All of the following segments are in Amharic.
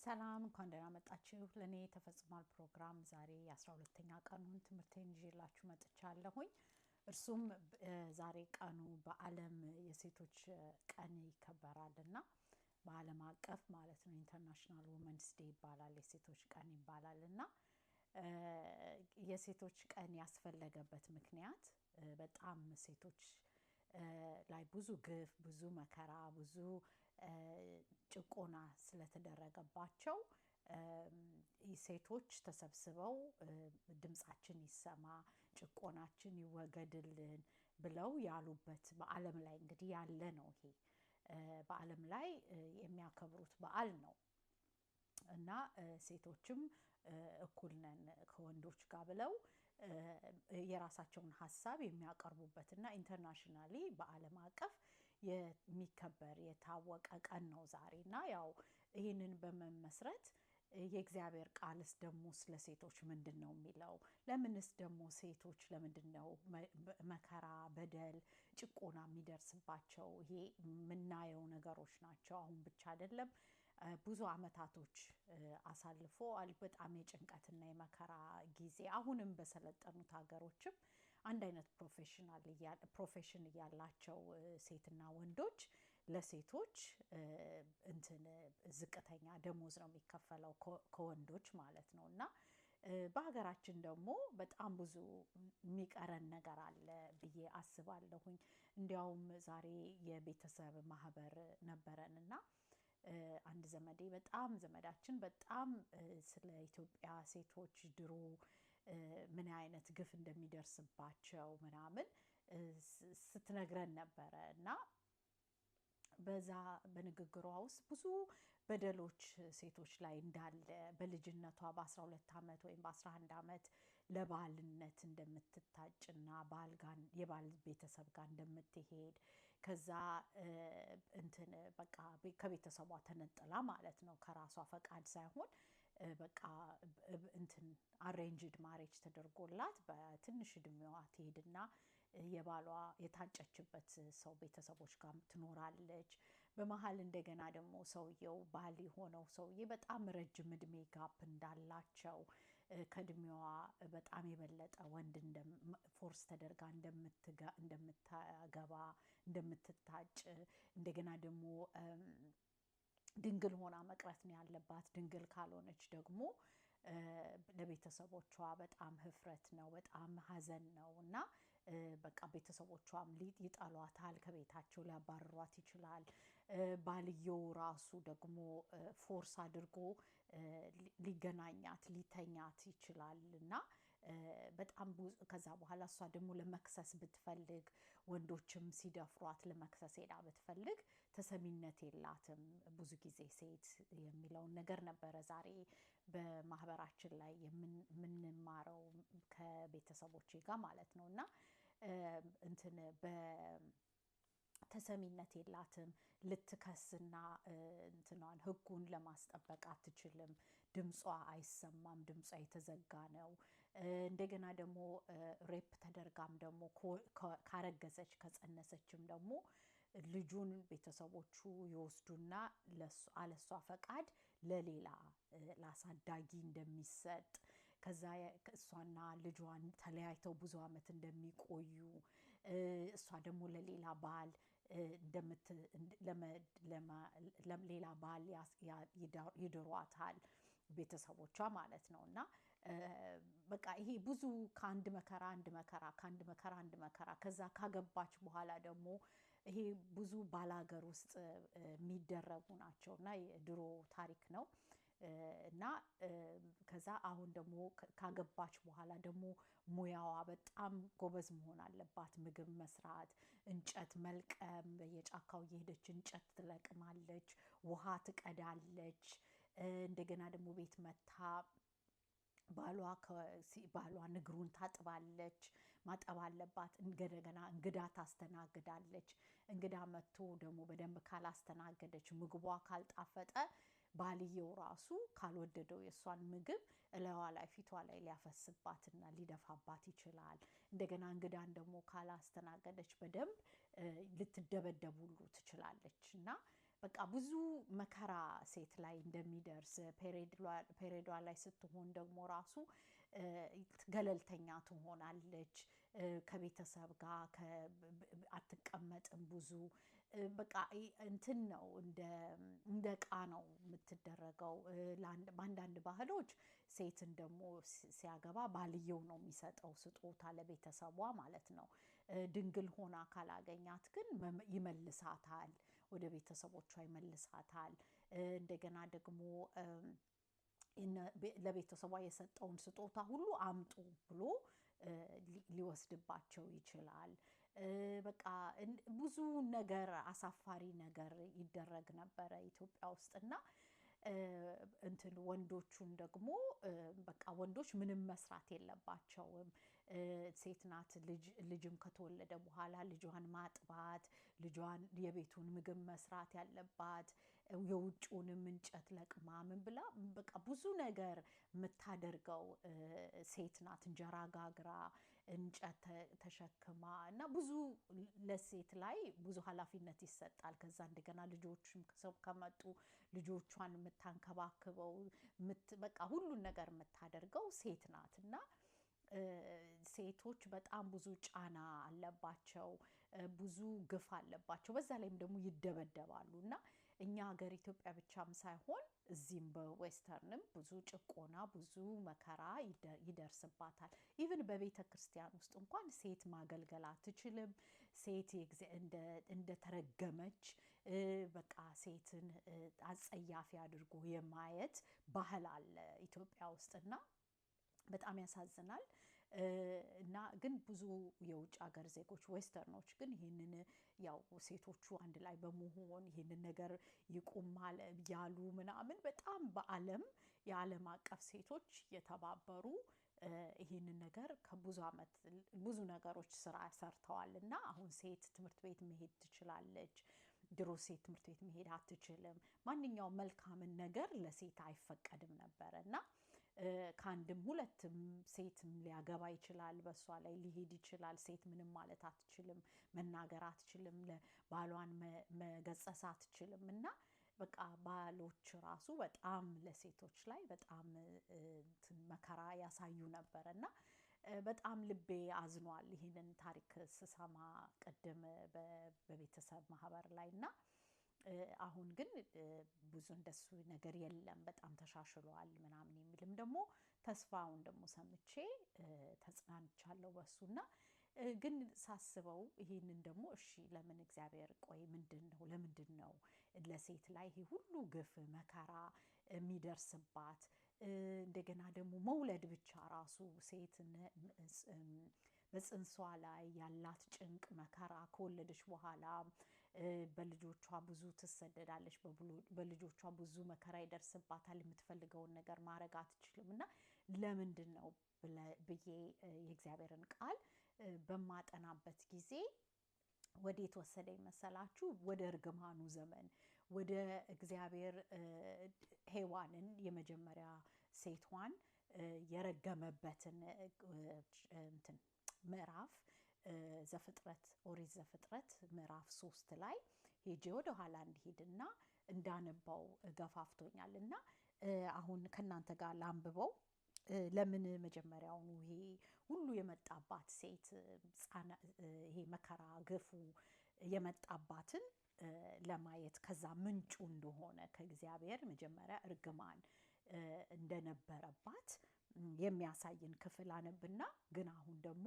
ሰላም እንኳን ደህና መጣችሁ። ለኔ ተፈጽሟል ፕሮግራም ዛሬ የ12ኛ ቀኑን ትምህርቴን ይዤላችሁ መጥቻለሁኝ። እርሱም ዛሬ ቀኑ በዓለም የሴቶች ቀን ይከበራልና በዓለም አቀፍ ማለት ነው ኢንተርናሽናል ውመንስ ዴይ ይባላል፣ የሴቶች ቀን ይባላልና የሴቶች ቀን ያስፈለገበት ምክንያት በጣም ሴቶች ላይ ብዙ ግፍ፣ ብዙ መከራ፣ ብዙ ጭቆና ስለተደረገባቸው ሴቶች ተሰብስበው ድምጻችን ይሰማ፣ ጭቆናችን ይወገድልን ብለው ያሉበት በዓለም ላይ እንግዲህ ያለ ነው። ይሄ በዓለም ላይ የሚያከብሩት በዓል ነው እና ሴቶችም እኩል ነን ከወንዶች ጋር ብለው የራሳቸውን ሀሳብ የሚያቀርቡበትና ኢንተርናሽናሊ በዓለም አቀፍ የሚከበር የታወቀ ቀን ነው ዛሬና ያው ይህንን በመመስረት የእግዚአብሔር ቃልስ ደግሞ ስለ ሴቶች ምንድን ነው የሚለው? ለምንስ ደግሞ ሴቶች ለምንድን ነው መከራ፣ በደል፣ ጭቆና የሚደርስባቸው? ይሄ የምናየው ነገሮች ናቸው። አሁን ብቻ አይደለም፣ ብዙ አመታቶች አሳልፎ በጣም የጭንቀትና የመከራ ጊዜ አሁንም በሰለጠኑት ሀገሮችም አንድ አይነት ፕሮፌሽን እያላቸው ሴትና ወንዶች ለሴቶች ዝቅተኛ ደሞዝ ነው የሚከፈለው ከወንዶች ማለት ነው። እና በሀገራችን ደግሞ በጣም ብዙ የሚቀረን ነገር አለ ብዬ አስባለሁኝ። እንዲያውም ዛሬ የቤተሰብ ማህበር ነበረን እና አንድ ዘመዳችን በጣም ስለ ኢትዮጵያ ሴቶች ድሮ ምን አይነት ግፍ እንደሚደርስባቸው ምናምን ስትነግረን ነበረ እና በዛ በንግግሯ ውስጥ ብዙ በደሎች ሴቶች ላይ እንዳለ በልጅነቷ በ12 ዓመት ወይም በ11 ዓመት ለባልነት እንደምትታጭና የባል ቤተሰብ ጋር እንደምትሄድ ከዛ በቃ ከቤተሰቧ ተነጥላ ማለት ነው ከራሷ ፈቃድ ሳይሆን በቃ አሬንጅድ ማሬጅ ተደርጎላት በትንሽ እድሜዋ ትሄድና የባሏ የታጨችበት ሰው ቤተሰቦች ጋር ትኖራለች። በመሀል እንደገና ደግሞ ሰውየው ባል የሆነው ሰውዬ በጣም ረጅም እድሜ ጋፕ እንዳላቸው ከእድሜዋ በጣም የበለጠ ወንድ ፎርስ ተደርጋ እንደምታገባ እንደምትታጭ እንደገና ደግሞ ድንግል ሆና መቅረት ነው ያለባት። ድንግል ካልሆነች ደግሞ ለቤተሰቦቿ በጣም ህፍረት ነው፣ በጣም ሀዘን ነው እና በቃ ቤተሰቦቿም ይጠሏታል፣ ከቤታቸው ሊያባርሯት ይችላል። ባልየው ራሱ ደግሞ ፎርስ አድርጎ ሊገናኛት ሊተኛት ይችላል እና በጣም ከዛ በኋላ እሷ ደግሞ ለመክሰስ ብትፈልግ ወንዶችም ሲደፍሯት ለመክሰስ ሄዳ ብትፈልግ ተሰሚነት የላትም ብዙ ጊዜ ሴት የሚለውን ነገር ነበረ ዛሬ በማህበራችን ላይ የምንማረው ከቤተሰቦቼ ጋር ማለት ነው እና ተሰሚነት የላትም። ልትከስና ህጉን ለማስጠበቅ አትችልም። ድምጿ አይሰማም፣ ድምጿ የተዘጋ ነው። እንደገና ደግሞ ሬፕ ተደርጋም ደግሞ ካረገዘች ከጸነሰችም ደግሞ ልጁን ቤተሰቦቹ ይወስዱና አለሷ ፈቃድ ለሌላ ለአሳዳጊ እንደሚሰጥ ከዛ እሷና ልጇን ተለያይተው ብዙ አመት እንደሚቆዩ እሷ ደግሞ ለሌላ ባል ሌላ ባል ይድሯታል ቤተሰቦቿ ማለት ነው እና በቃ ይሄ ብዙ ከአንድ መከራ አንድ መከራ ከዛ ካገባች በኋላ ደግሞ ይሄ ብዙ ባላገር ውስጥ የሚደረጉ ናቸው እና የድሮ ታሪክ ነው እና ከዛ አሁን ደግሞ ካገባች በኋላ ደግሞ ሙያዋ በጣም ጎበዝ መሆን አለባት። ምግብ መስራት፣ እንጨት መልቀም፣ በየጫካው እየሄደች እንጨት ትለቅማለች፣ ውሃ ትቀዳለች። እንደገና ደግሞ ቤት መታ ባሏን እግሩን ታጥባለች፣ ማጠብ አለባት። እንደገና እንግዳ ታስተናግዳለች። እንግዳ መጥቶ ደግሞ በደንብ ካላስተናገደች ምግቧ ካልጣፈጠ ባልየው ራሱ ካልወደደው የእሷን ምግብ እላዋ ላይ ፊቷ ላይ ሊያፈስባትና ሊደፋባት ይችላል። እንደገና እንግዳን ደግሞ ካላስተናገደች በደንብ ልትደበደብ ሁሉ ትችላለች እና በቃ ብዙ መከራ ሴት ላይ እንደሚደርስ ፔሬዷ ላይ ስትሆን ደግሞ ራሱ ገለልተኛ ትሆናለች። ከቤተሰብ ጋር አትቀመጥም ብዙ በቃ እንትን ነው እንደ ዕቃ ነው የምትደረገው። በአንዳንድ ባህሎች ሴትን ደግሞ ሲያገባ ባልየው ነው የሚሰጠው ስጦታ ለቤተሰቧ ማለት ነው። ድንግል ሆና ካላገኛት ግን ይመልሳታል፣ ወደ ቤተሰቦቿ ይመልሳታል። እንደገና ደግሞ ለቤተሰቧ የሰጠውን ስጦታ ሁሉ አምጡ ብሎ ሊወስድባቸው ይችላል። በቃ ብዙ ነገር አሳፋሪ ነገር ይደረግ ነበረ ኢትዮጵያ ውስጥ እና እንትን ወንዶቹን ደግሞ በቃ ወንዶች ምንም መስራት የለባቸውም። ሴት ናት ልጅም ከተወለደ በኋላ ልጇን ማጥባት፣ ልጇን የቤቱን ምግብ መስራት ያለባት፣ የውጭውንም እንጨት ለቅማ ምን ብላ በቃ ብዙ ነገር የምታደርገው ሴት ናት። እንጀራ ጋግራ እንጨት ተሸክማ እና ብዙ ለሴት ላይ ብዙ ኃላፊነት ይሰጣል። ከዛ እንደገና ልጆችም ከመጡ ልጆቿን የምታንከባክበው በቃ ሁሉን ነገር የምታደርገው ሴት ናት እና ሴቶች በጣም ብዙ ጫና አለባቸው፣ ብዙ ግፍ አለባቸው። በዛ ላይም ደግሞ ይደበደባሉ እና እኛ ሀገር ኢትዮጵያ ብቻም ሳይሆን እዚህም በዌስተርንም ብዙ ጭቆና ብዙ መከራ ይደርስባታል። ኢቭን በቤተ ክርስቲያን ውስጥ እንኳን ሴት ማገልገል አትችልም። ሴት እንደተረገመች በቃ ሴትን አጸያፊ አድርጎ የማየት ባህል አለ ኢትዮጵያ ውስጥና በጣም ያሳዝናል። እና ግን ብዙ የውጭ ሀገር ዜጎች ዌስተርኖች ግን ይህንን ያው ሴቶቹ አንድ ላይ በመሆን ይህንን ነገር ይቁማል ያሉ ምናምን በጣም የዓለም አቀፍ ሴቶች የተባበሩ ይህንን ነገር ከብዙ ዓመት ብዙ ነገሮች ስራ ሰርተዋል እና አሁን ሴት ትምህርት ቤት መሄድ ትችላለች። ድሮ ሴት ትምህርት ቤት መሄድ አትችልም። ማንኛውም መልካምን ነገር ለሴት አይፈቀድም ነበረ እና ከአንድም ሁለትም ሴትም ሊያገባ ይችላል፣ በእሷ ላይ ሊሄድ ይችላል። ሴት ምንም ማለት አትችልም፣ መናገር አትችልም፣ ባሏን መገሰጽ አትችልም እና በቃ ባሎች ራሱ በጣም ለሴቶች ላይ በጣም መከራ ያሳዩ ነበር እና በጣም ልቤ አዝኗል ይህንን ታሪክ ስሰማ ቅድም በቤተሰብ ማህበር ላይ እና አሁን ግን ብዙ እንደሱ ነገር የለም፣ በጣም ተሻሽሏል ምናምን የሚልም ደግሞ ተስፋውን ደግሞ ሰምቼ ተጽናንቻለሁ በሱና ግን ሳስበው ይሄንን ደግሞ እሺ ለምን እግዚአብሔር ቆይ ለምንድን ነው ለሴት ላይ ይሄ ሁሉ ግፍ መከራ የሚደርስባት? እንደገና ደግሞ መውለድ ብቻ ራሱ ሴትን በጽንሷ ላይ ያላት ጭንቅ መከራ ከወለደች በኋላ በልጆቿ ብዙ ትሰደዳለች፣ በልጆቿ ብዙ መከራ ይደርስባታል፣ የምትፈልገውን ነገር ማድረግ አትችልም እና ለምንድን ነው ብዬ የእግዚአብሔርን ቃል በማጠናበት ጊዜ ወዴት ወሰደኝ መሰላችሁ? ወደ እርግማኑ ዘመን፣ ወደ እግዚአብሔር ሔዋንን የመጀመሪያ ሴቷን የረገመበትን እንትን ምዕራፍ ኦሪት ዘፍጥረት ምዕራፍ 3 ላይ ሄጄ ወደ ኋላ እንዲሄድና እንዳነባው ገፋፍቶኛል እና አሁን ከእናንተ ጋር ላንብበው። ለምን መጀመሪያውኑ ይሄ ሁሉ የመጣባት ሴት ይሄ መከራ ግፉ የመጣባትን ለማየት ከዛ ምንጩ እንደሆነ ከእግዚአብሔር መጀመሪያ እርግማን እንደነበረባት የሚያሳይን ክፍል አነብና ግን አሁን ደግሞ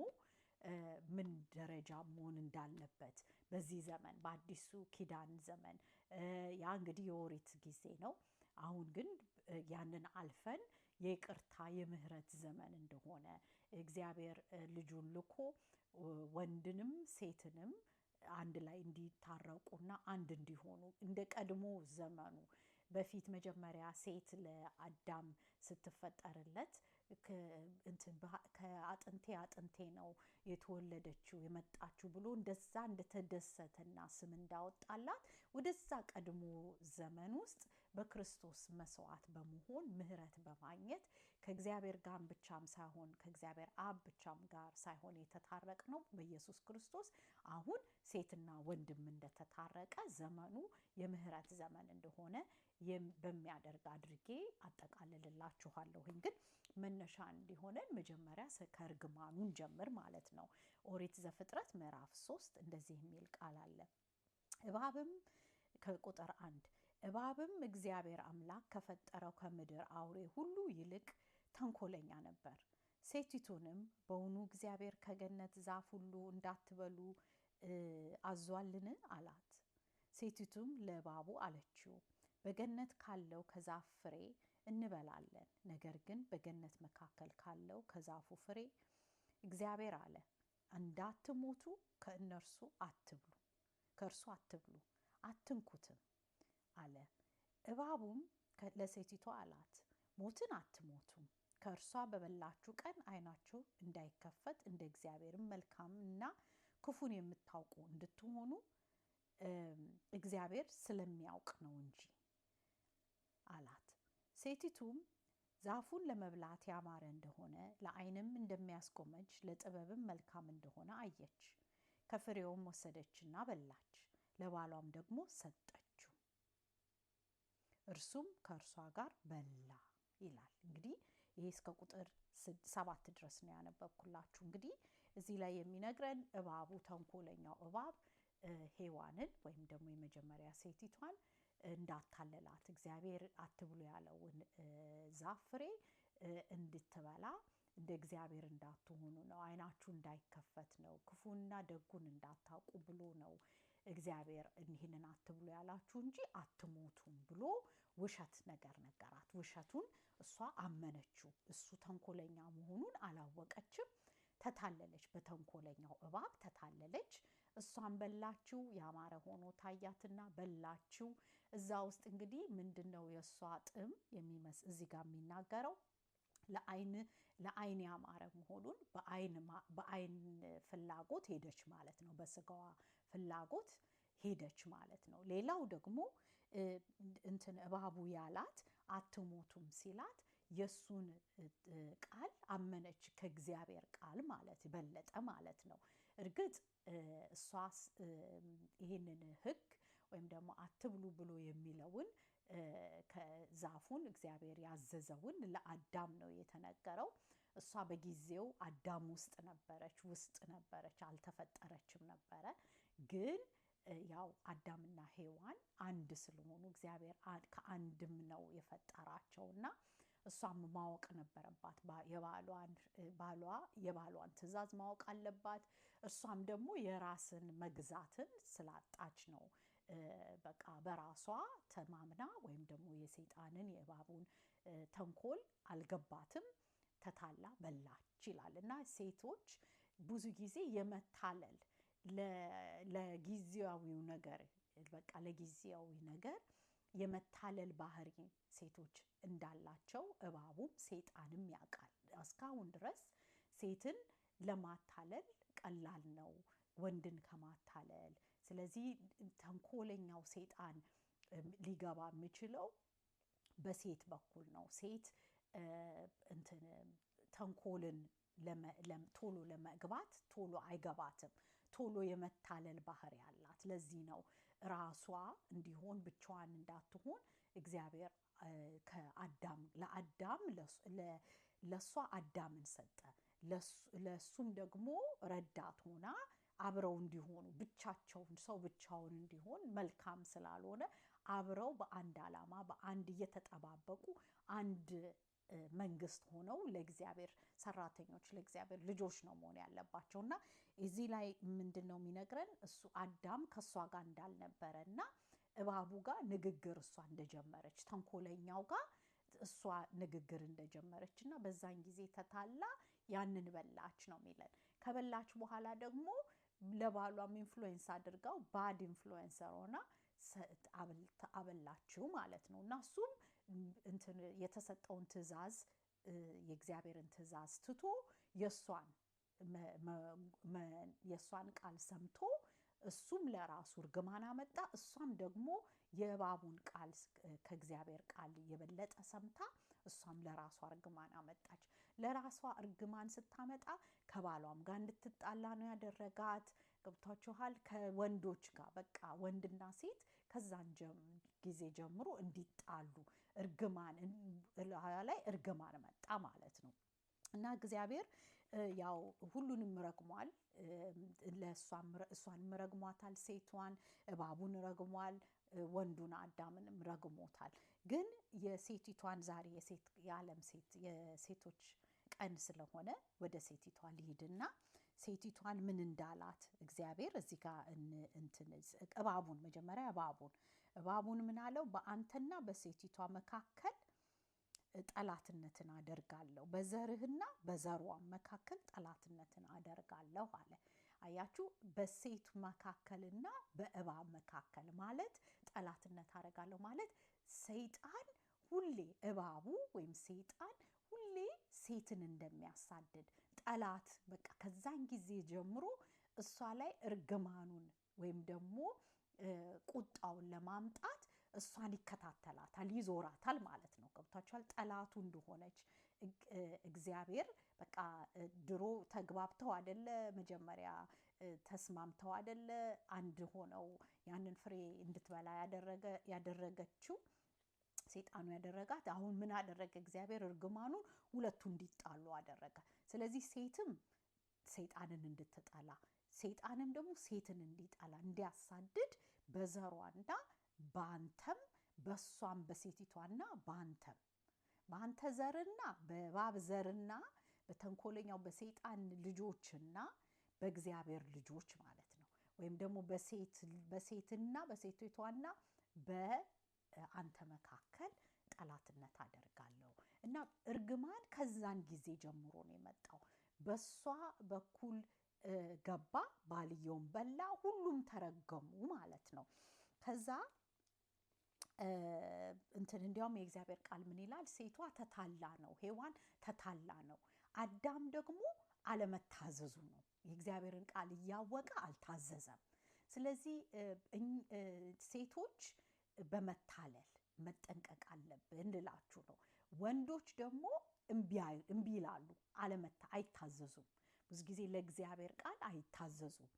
ምን ደረጃ መሆን እንዳለበት በዚህ ዘመን በአዲሱ ኪዳን ዘመን ያ እንግዲህ የኦሪት ጊዜ ነው። አሁን ግን ያንን አልፈን የይቅርታ የምህረት ዘመን እንደሆነ እግዚአብሔር ልጁን ልኮ ወንድንም ሴትንም አንድ ላይ እንዲታረቁና አንድ እንዲሆኑ እንደ ቀድሞ ዘመኑ በፊት መጀመሪያ ሴት ለአዳም ስትፈጠርለት ከአጥንቴ ነው የተወለደችው የመጣችው ብሎ እንደዛ እንደተደሰተና ስም እንዳወጣላት ወደዛ ቀድሞ ዘመን ውስጥ በክርስቶስ መስዋዕት በመሆን ምህረት በማግኘት ከእግዚአብሔር ጋር ብቻም ሳይሆን ከእግዚአብሔር አብ ብቻም ጋር ሳይሆን የተታረቅነው በኢየሱስ ክርስቶስ አሁን ሴትና ወንድም እንደተታረቀ ዘመኑ የምህረት ዘመን እንደሆነ በሚያደርግ አድርጌ አጠቃልልላችኋለሁኝ። ግን መነሻ እንዲሆነን መጀመሪያ ከእርግማኑን ጀምር ማለት ነው። ኦሪት ዘፍጥረት ምዕራፍ 3 እንደዚህ የሚል ቃል አለ። እባብም ከቁጥር 1 እባብም እግዚአብሔር አምላክ ከፈጠረው ከምድር አውሬ ሁሉ ይልቅ ተንኮለኛ ነበር። ሴቲቱንም በውኑ እግዚአብሔር ከገነት ዛፍ ሁሉ እንዳትበሉ አዟልን አላት። ሴቲቱም ለእባቡ አለችው፣ በገነት ካለው ከዛፍ ፍሬ እንበላለን፣ ነገር ግን በገነት መካከል ካለው ከዛፉ ፍሬ እግዚአብሔር አለ እንዳትሞቱ ከእርሱ አትብሉ፣ አትንኩትም አለ። እባቡም ለሴቲቱ አላት፣ ሞትን አትሞቱም፣ ከእርሷ በበላችሁ ቀን ዓይናችሁ እንዳይከፈት እንደ እግዚአብሔርም መልካምና ክፉን የምታውቁ እንድትሆኑ እግዚአብሔር ስለሚያውቅ ነው እንጂ አላት። ሴቲቱም ዛፉን ለመብላት ያማረ እንደሆነ ለዓይንም እንደሚያስጎመጅ ለጥበብም መልካም እንደሆነ አየች። ከፍሬውም ወሰደችና በላች፣ ለባሏም ደግሞ ሰጠችው፣ እርሱም ከእርሷ ጋር በላ ይላል። እንግዲህ ይሄ እስከ ቁጥር 7 ድረስ ነው ያነበብኩላችሁ። እንግዲህ እዚህ ላይ የሚነግረን እባቡ ተንኮለኛው እባብ ሔዋንን ወይም ደግሞ የመጀመሪያ ሴቲቷን እንዳታለላት እግዚአብሔር አትብሉ ያለውን ዛፍ ፍሬ እንድትበላ እንደ እግዚአብሔር እንዳትሆኑ ነው፣ ዓይናችሁ እንዳይከፈት ነው፣ ክፉና ደጉን እንዳታውቁ ብሎ ነው እግዚአብሔር ይህንን አትብሉ ያላችሁ እንጂ አትሞቱም ብሎ ውሸት ነገር ነገራት። ውሸቱን እሷ አመነችው። እሱ ተንኮለኛ መሆኑን አላወቀችም። ተታለለች፣ በተንኮለኛው እባብ ተታለለች። እሷን በላችው፣ ያማረ ሆኖ ታያትና በላችው። እዛ ውስጥ እንግዲህ ምንድነው የእሷ ጥም የሚመስል እዚህ ጋር የሚናገረው ለዓይን ያማረ መሆኑን በዓይን ፍላጎት ሄደች ማለት ነው። በስጋዋ ፍላጎት ሄደች ማለት ነው። ሌላው ደግሞ እባቡ ያላት አትሞቱም ሲላት የሱን ቃል አመነች፣ ከእግዚአብሔር ቃል ማለት በለጠ ማለት ነው። እርግጥ እሷስ ይህንን ሕግ ወይም ደግሞ አትብሉ ብሎ የሚለውን ከዛፉን እግዚአብሔር ያዘዘውን ለአዳም ነው የተነገረው። እሷ በጊዜው አዳም ውስጥ ነበረች፣ አልተፈጠረችም ነበረ። ግን ያው አዳምና ሔዋን አንድ ስለሆኑ እግዚአብሔር ከአንድም ነው የፈጠራቸውና እሷም ማወቅ ነበረባት። የባሏን ትእዛዝ ማወቅ አለባት። እሷም ደግሞ የራስን መግዛትን ስላጣች ነው በቃ በራሷ ተማምና ወይም ደግሞ የሰይጣንን የእባቡን ተንኮል አልገባትም፣ ተታላ በላች ይላል። እና ሴቶች ብዙ ጊዜ የመታለል ለጊዜያዊው ነገር በቃ ለጊዜያዊ ነገር የመታለል ባህሪ ሴቶች እንዳላቸው እባቡም ሰይጣንም ያውቃል። እስካሁን ድረስ ሴትን ለማታለል ቀላል ነው ወንድን ከማታለል። ስለዚህ ተንኮለኛው ሰይጣን ሊገባ የሚችለው በሴት በኩል ነው። ሴት ተንኮልን ቶሎ ለመግባት ቶሎ አይገባትም። ቶሎ የመታለል ባህሪ ያላት። ለዚህ ነው ራሷ እንዲሆን ብቻዋን እንዳትሆን እግዚአብሔር ለአዳም ለሷ አዳምን ሰጠ። ለሱም ደግሞ ረዳት ሆና አብረው እንዲሆኑ ብቻቸውን ሰው ብቻውን እንዲሆን መልካም ስላልሆነ አብረው በአንድ ዓላማ በአንድ እየተጠባበቁ አንድ መንግስት ሆነው ለእግዚአብሔር ሰራተኞች ለእግዚአብሔር ልጆች ነው መሆን ያለባቸውና እዚህ ላይ ምንድነው የሚነግረን? እሱ አዳም ከሷ ጋር እንዳልነበረና እባቡ ጋር ንግግር እሷ እንደጀመረች ተንኮለኛው ጋር እሷ ንግግር እንደጀመረችና በዛን ጊዜ ተታላ ያንን በላች ነው የሚለን። ከበላች በኋላ ደግሞ ለባሏም ኢንፍሉዌንስ አድርጋው ባድ ኢንፍሉዌንሰር ሆና አበላችው ማለት ነው። እና እሱም የተሰጠውን ትእዛዝ የእግዚአብሔርን ትእዛዝ ትቶ የሷን ቃል ሰምቶ እሱም ለራሱ እርግማን አመጣ። እሷም ደግሞ የእባቡን ቃል ከእግዚአብሔር ቃል የበለጠ ሰምታ እሷም ለራሷ እርግማን አመጣች። ለራሷ እርግማን ስታመጣ ከባሏም ጋር እንድትጣላ ነው ያደረጋት። ገብቷችኋል? ከወንዶች ጋር በቃ ወንድና ሴት ከዛን ጊዜ ጀምሮ እንዲጣሉ እርግማን ላይ እርግማን መጣ ማለት ነው። እና እግዚአብሔር ያው ሁሉንም ረግሟል። እሷን ረግሟታል፣ ሴቷን እባቡን ረግሟል፣ ወንዱን አዳምንም ረግሞታል። ግን የሴቲቷን ዛሬ የዓለም የሴቶች ቀን ስለሆነ ወደ ሴቲቷ ልሂድና ሴቲቷን ምን እንዳላት እግዚአብሔር እዚህ ጋር እባቡን መጀመሪያ እባቡን ምን አለው? በአንተና በሴቲቷ መካከል ጠላትነትን አደርጋለሁ፣ በዘርህና በዘሯም መካከል ጠላትነትን አደርጋለሁ አለ። አያችሁ፣ በሴት መካከልና በእባብ መካከል ማለት ጠላትነት አደርጋለሁ ማለት ሰይጣን ሁሌ እባቡ ወይም ሰይጣን ሁሌ ሴትን እንደሚያሳድድ ጠላት በቃ ከዛን ጊዜ ጀምሮ እሷ ላይ እርግማኑን ወይም ደግሞ ቁጣውን ለማምጣት እሷን ይከታተላታል፣ ይዞራታል ማለት ነው። ገብቷችኋል? ጠላቱ እንደሆነች እግዚአብሔር በቃ ድሮ ተግባብተው አይደለ መጀመሪያ ተስማምተው አይደለ አንድ ሆነው ያንን ፍሬ እንድትበላ ያደረገችው ሰይጣኑ ያደረጋት። አሁን ምን አደረገ እግዚአብሔር? እርግማኑን ሁለቱ እንዲጣሉ አደረገ። ስለዚህ ሴትም ሰይጣንን እንድትጠላ ሰይጣንም ደግሞ ሴትን እንዲጠላ እንዲያሳድድ በዘሯና በአንተም በሷም በሴቲቷና በአንተ ዘርና በእባብ ዘርና በተንኮለኛው በሰይጣን ልጆችና በእግዚአብሔር ልጆች ማለት ነው። ወይም ደግሞ በሴትና በሴቲቷና በአንተ መካከል ጠላትነት አደርጋለሁ። እና እርግማን ከዛን ጊዜ ጀምሮ ነው የመጣው። በሷ በኩል ገባ፣ ባልየውን በላ፣ ሁሉም ተረገሙ ማለት ነው። ከዛ እንዲያውም የእግዚአብሔር ቃል ምን ይላል? ሴቷ ተታላ ነው፣ ሔዋን ተታላ ነው። አዳም ደግሞ አለመታዘዙ ነው። የእግዚአብሔርን ቃል እያወቀ አልታዘዘም። ስለዚህ ሴቶች በመታለል መጠንቀቅ አለብን ልላችሁ ነው። ወንዶች ደግሞ እምቢ ይላሉ፣ አይታዘዙም። ብዙ ጊዜ ለእግዚአብሔር ቃል አይታዘዙም።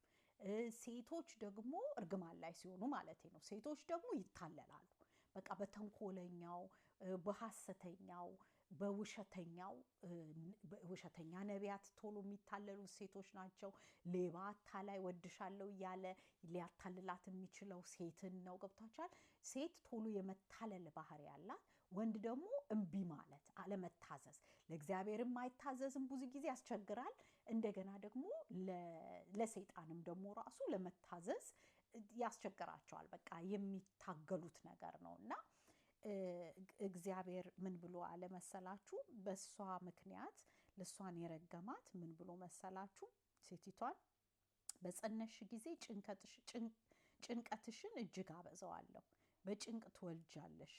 ሴቶች ደግሞ እርግማን ላይ ሲሆኑ ማለት ነው። ሴቶች ደግሞ ይታለላሉ። በቃ በተንኮለኛው፣ በሐሰተኛው፣ በውሸተኛ ነቢያት ቶሎ የሚታለሉ ሴቶች ናቸው። ሌባ አታላይ ወድሻለሁ እያለ ሊያታልላት የሚችለው ሴትን ነው። ገብታችኋል? ሴት ቶሎ የመታለል ባህሪ ያላት፣ ወንድ ደግሞ እምቢ ማለት አለመታዘዝ። ለእግዚአብሔርም አይታዘዝም፣ ብዙ ጊዜ ያስቸግራል። እንደገና ደግሞ ለሰይጣንም ደግሞ ራሱ ለመታዘዝ ያስቸግራቸዋል። በቃ የሚታገሉት ነገር ነው። እና እግዚአብሔር ምን ብሎ አለ መሰላችሁ? በሷ ምክንያት ለሷን የረገማት ምን ብሎ መሰላችሁ? ሴቲቷን በጸነሽ ጊዜ ጭንቀትሽን እጅግ አበዛዋለሁ፣ በጭንቅ ትወልጃለሽ